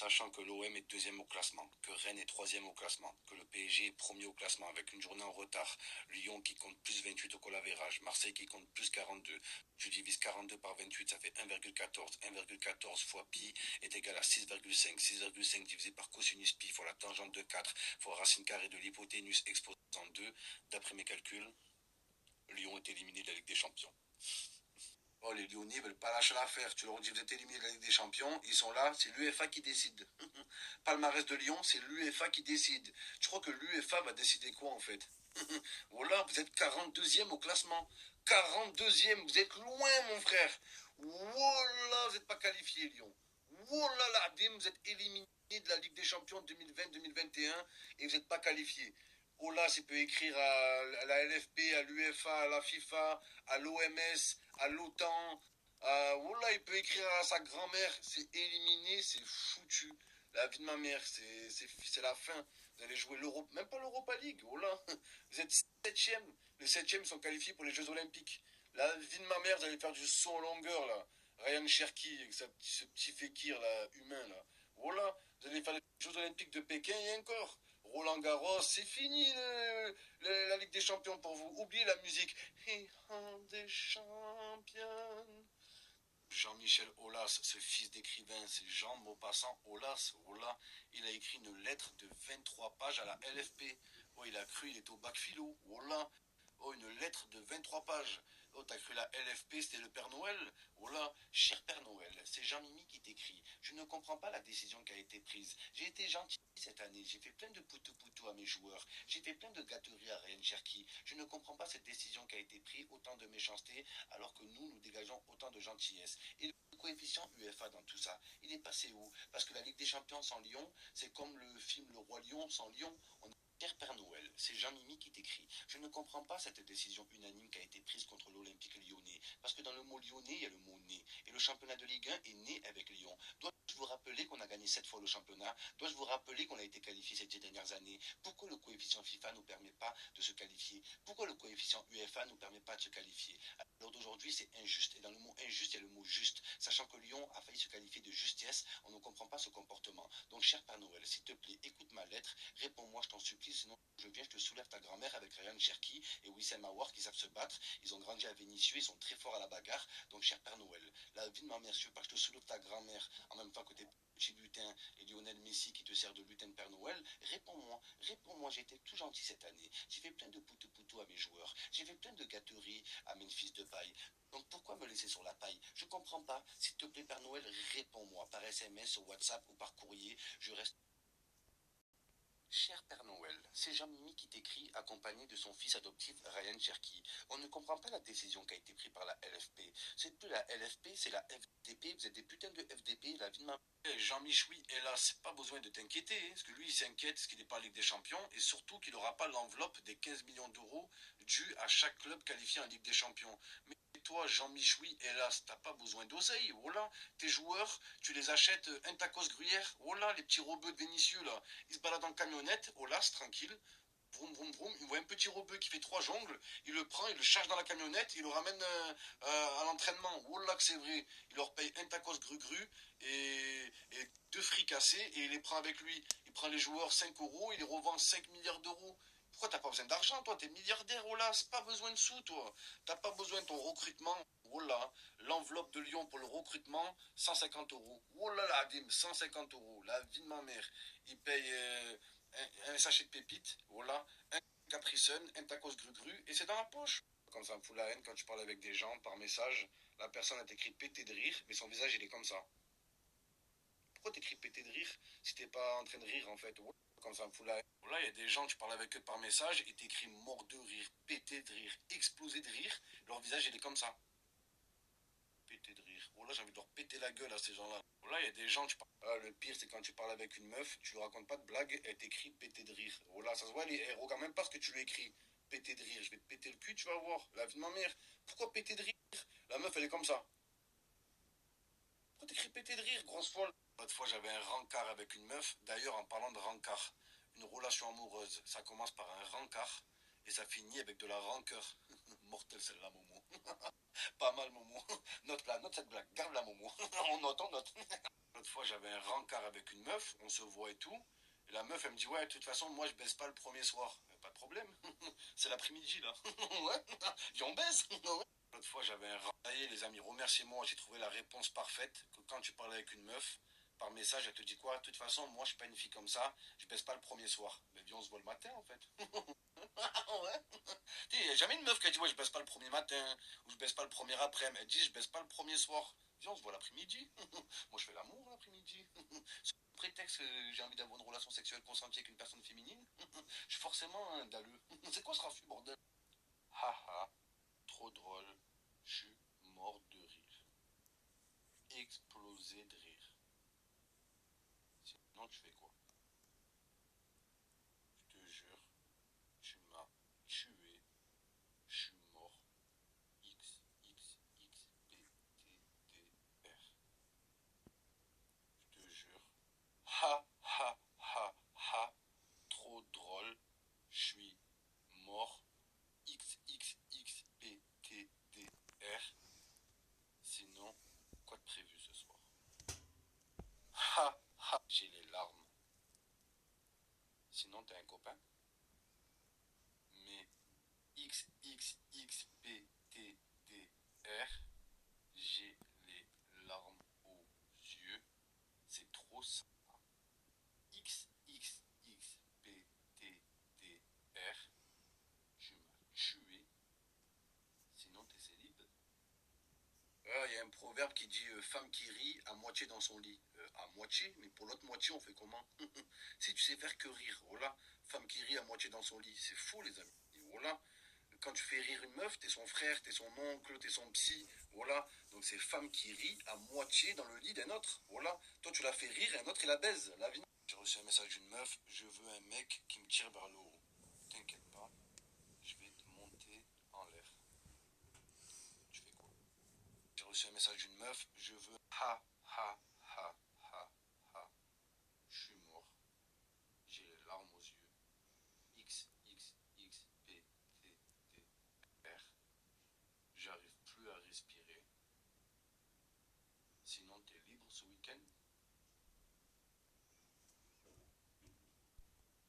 Sachant que l'OM est deuxième au classement, que Rennes est troisième au classement, que le PSG est premier au classement avec une journée en retard, Lyon qui compte plus 28 au goal-average, Marseille qui compte plus 42, tu divises 42 par 28, ça fait 1,14, 1,14 fois pi est égal à 6,5, 6,5 divisé par cosinus pi fois la tangente de 4 fois racine carrée de l'hypoténuse exposant 2, d'après mes calculs, Lyon est éliminé de la Ligue des Champions. Oh, les Lyonnais veulent pas lâcher l'affaire. Tu leur dis, vous êtes éliminés de la Ligue des Champions. Ils sont là, c'est l'UEFA qui décide. Palmarès de Lyon, c'est l'UEFA qui décide. Tu crois que l'UEFA va décider quoi en fait? Voilà, vous êtes 42e au classement. 42e, vous êtes loin, mon frère. Voilà, vous n'êtes pas qualifié, Lyon. Voilà, la Dim, vous êtes éliminé de la Ligue des Champions 2020-2021 et vous n'êtes pas qualifié. Ola, il peut écrire à la LFP, à l'UEFA, à la FIFA, à l'OMS, à l'OTAN. Ola, il peut écrire à sa grand-mère. C'est éliminé, c'est foutu. La vie de ma mère, c'est la fin. Vous allez jouer l'Europe, même pas l'Europa League. Ola, vous êtes septième. Les septièmes sont qualifiés pour les Jeux Olympiques. La vie de ma mère, vous allez faire du saut en longueur là. Ryan Cherki, avec ce petit fékir là, humain là. Voilà, vous allez faire les Jeux Olympiques de Pékin et encore. Roland Garros, c'est fini la Ligue des Champions pour vous. Oubliez la musique. Et des champions. Jean-Michel Aulas, ce fils d'écrivain, c'est Jean Maupassant Aulas. Voilà, il a écrit une lettre de 23 pages à la LFP. Oh, il a cru, il était au bac philo. Voilà. Oh, une lettre de 23 pages. Oh, t'as cru la LFP, c'était le Père Noël? Oh là, cher Père Noël, c'est Jean-Mimi qui t'écrit. Je ne comprends pas la décision qui a été prise. J'ai été gentil cette année, j'ai fait plein de poutou-poutou à mes joueurs. J'ai fait plein de gâteries à Ryan Cherki. Je ne comprends pas cette décision qui a été prise, autant de méchanceté, alors que nous dégageons autant de gentillesse. Et le coefficient UEFA dans tout ça, il est passé où? Parce que la Ligue des Champions sans Lyon, c'est comme le film Le Roi Lion sans Lyon. Cher Père Noël, c'est Jean-Mimi qui t'écrit. Je ne comprends pas cette décision unanime qui a été prise contre l'Olympique lyonnais. Parce que dans le mot lyonnais, il y a le mot né. Et le championnat de Ligue 1 est né avec Lyon. Dois-je vous rappeler qu'on a gagné 7 fois le championnat? Dois-je vous rappeler qu'on a été qualifié ces 10 dernières années? Pourquoi le coefficient FIFA ne nous permet pas de se qualifier? Pourquoi le coefficient UEFA ne nous permet pas de se qualifier? Alors d'aujourd'hui, c'est injuste. Et dans le mot injuste, il y a le mot juste. Sachant que Lyon a failli se qualifier de justesse, on ne comprend pas ce comportement. Donc, cher Père Noël, s'il te plaît, écoute ma lettre, réponds-moi, je t'en supplie, sinon je viens, je te soulève ta grand-mère avec Ryan Cherki et Wissam Aouar qui savent se battre. Ils ont grandi à Vénissieux, ils sont très forts à la bagarre. Donc, cher Père Noël, la vie de ma mère, si tu veux pas que je te soulève ta grand-mère en même temps que tes petits lutins et Lionel Messi qui te sert de lutin de Père Noël, réponds-moi, réponds-moi, j'ai été tout gentil cette année. J'ai fait plein de poutou-poutou à mes joueurs. J'ai fait plein de gâteries à mes fils de paille. Donc pourquoi me laisser sur la paille? Je comprends pas. S'il te plaît, Père Noël, réponds-moi par SMS, au WhatsApp ou par courrier. Je reste. Cher Père Noël, c'est Jean-Mimi qui t'écrit, accompagné de son fils adoptif Ryan Cherki. On ne comprend pas la décision qui a été prise par la LFP. C'est plus la LFP, c'est la FDP. Vous êtes des putains de FDP, la vie de ma... Jean-Michoui, hélas, pas besoin de t'inquiéter, parce que lui, il s'inquiète parce qu'il n'est pas en Ligue des Champions, et surtout qu'il n'aura pas l'enveloppe des 15 millions d'euros dus à chaque club qualifié en Ligue des Champions. Mais toi, Jean-Michoui, hélas, t'as pas besoin d'oseille, voilà. Tes joueurs, tu les achètes un tacos gruyère, voilà, les petits robots de Vénitieux, là. Ils se baladent en camionnette, au las, tranquille. Vroom, vroom, vroom. Il voit un petit robot qui fait 3 jongles. Il le prend, il le charge dans la camionnette. Il le ramène à l'entraînement. Oh là que c'est vrai. Il leur paye un tacos gru-gru et 2 fricassés et il les prend avec lui. Il prend les joueurs 5 euros. Il les revend 5 milliards d'euros. Pourquoi t'as pas besoin d'argent, toi? T'es milliardaire, oh là. C'est pas besoin de sous, toi. T'as pas besoin de ton recrutement. Oh là. L'enveloppe de Lyon pour le recrutement, 150 euros. Oh là là, Dim, 150 euros. La vie de ma mère. Il paye un sachet de pépites, voilà, un Capri Sun, un tacos gru-gru, et c'est dans la poche. Quand ça me fout la haine, quand tu parles avec des gens par message, la personne a écrit pété de rire, mais son visage il est comme ça. Pourquoi t'écris pété de rire si t'es pas en train de rire en fait? Quand ça me fout la haine. Là, il y a des gens, tu parles avec eux par message, et t'écris mort de rire, pété de rire, explosé de rire, leur visage il est comme ça. Pété de rire. Oh là, j'ai envie de leur péter la gueule à ces gens-là. Oh là, il y a des gens, tu parles. Ah, le pire, c'est quand tu parles avec une meuf, tu lui racontes pas de blague, elle t'écrit pété de rire. Oh là, ça se voit, elle regarde même pas ce que tu lui écris. Pété de rire, je vais te péter le cul, tu vas voir. La vie de ma mère. Pourquoi pété de rire? La meuf, elle est comme ça. Pourquoi t'écris pété de rire, grosse folle? L'autre fois, j'avais un rencard avec une meuf. D'ailleurs, en parlant de rencard, une relation amoureuse, ça commence par un rencard et ça finit avec de la rancœur. Mortel celle-là, Momo. Pas mal, Momo. Note-la, note cette blague. Garde la, Momo. On note, on note. L'autre fois, j'avais un rencard avec une meuf, on se voit et tout. Et la meuf, elle me dit, ouais, de toute façon, moi, je baisse pas le premier soir. Pas de problème. C'est l'après-midi, là. Ouais. Et on baise. Ouais. L'autre fois, j'avais un rencard. Les amis, remerciez-moi, j'ai trouvé la réponse parfaite. Que quand tu parles avec une meuf, par message, elle te dit quoi? De toute façon, moi, je suis pas une fille comme ça. Je baisse pas le premier soir. Mais viens, on se voit le matin, en fait. Ouais. Il n'y a jamais une meuf qui a dit, ouais, je baisse pas le premier matin. Ou je baisse pas le premier après-midi. Elle dit, je baisse pas le premier soir. Viens, on se voit l'après-midi. Moi, je fais l'amour l'après-midi. Sous prétexte que j'ai envie d'avoir une relation sexuelle consentie avec une personne féminine, je suis forcément un dalleux. C'est quoi ce raffut, bordel? Haha, trop drôle. Je suis mort de rire. Explosé de rire. Sinon, tu fais quoi? Je te jure, tu m'as tué. Je suis mort. X, X, X, P, T, D, R. Je te jure. Ha, ha, ha, ha. Trop drôle. Je suis mort. XXXPTDR. Sinon, quoi de prévu ce soir? Ha ha, j'ai les larmes. Sinon, t'es un copain? Mais XXXPTDR, j'ai les larmes aux yeux. C'est trop sympa. XXXPTDR, tu m'as tué. Sinon, t'es célib. Il y a un proverbe qui dit femme qui rit à moitié dans son lit. À moitié, mais pour l'autre moitié, on fait comment? Si tu sais faire que rire, voilà. Femme qui rit à moitié dans son lit. C'est fou, les amis. Et voilà. Quand tu fais rire une meuf, t'es son frère, t'es son oncle, t'es son psy. Voilà. Donc c'est femme qui rit à moitié dans le lit d'un autre. Voilà. Toi, tu la fais rire et un autre, il la baise. La vie. J'ai reçu un message d'une meuf. Je veux un mec qui me tire vers le haut. T'inquiète pas. Je vais te monter en l'air. Tu fais quoi? J'ai reçu un message d'une meuf. Je veux. Ha ha